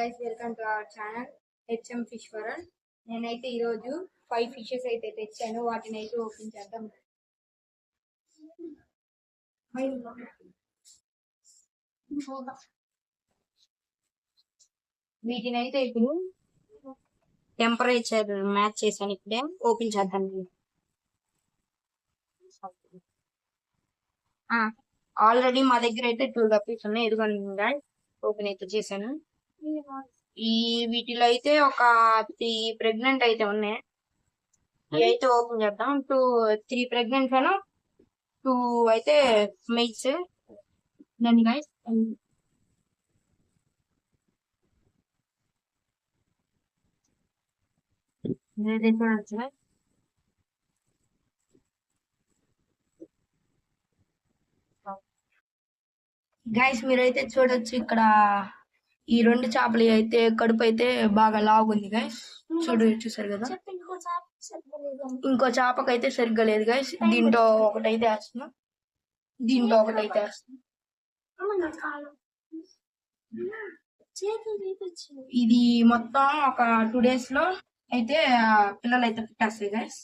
Guys, welcome to our channel HM fish world. నేనైతే ఈరోజు 5 fishes అయితే తెచ్చాను. వాటిని అయితే ఓపెన్ చేద్దాం. వీటిని అయితే ఇప్పుడు టెంపరేచర్ మ్యాచ్ చేశాను. ఇప్పుడే ఓపెన్ చేద్దాం. ఆల్రెడీ మా దగ్గర అయితే 2 గప్పీస్ ఉన్నాయి. ఎదుగుగా ఓపెన్ అయితే చేశాను. వీటిలో అయితే ఒక 3 ప్రెగ్నెంట్ అయితే ఉన్నాయి. ఇవి అయితే ఓపెన్ చేద్దాం. 3 ప్రెగ్నెంట్ అను 2 అయితే మెయిల్స్. దాన్ని గైస్ గైస్ మీరైతే చూడొచ్చు. ఇక్కడ ఈ 2 చేపలు అయితే కడుపు అయితే బాగా లాగుంది గైస్. చూసారు కదా. ఇంకో చేపకైతే సరిగ్గా లేదు గైస్. దీంట్లో ఒకటైతే వేస్తున్నాం, దీంట్లో ఒకటైతే వేస్తున్నాం. ఇది మొత్తం ఒక 2 days లో అయితే పిల్లలు అయితే పుట్టేస్తాయి గైస్.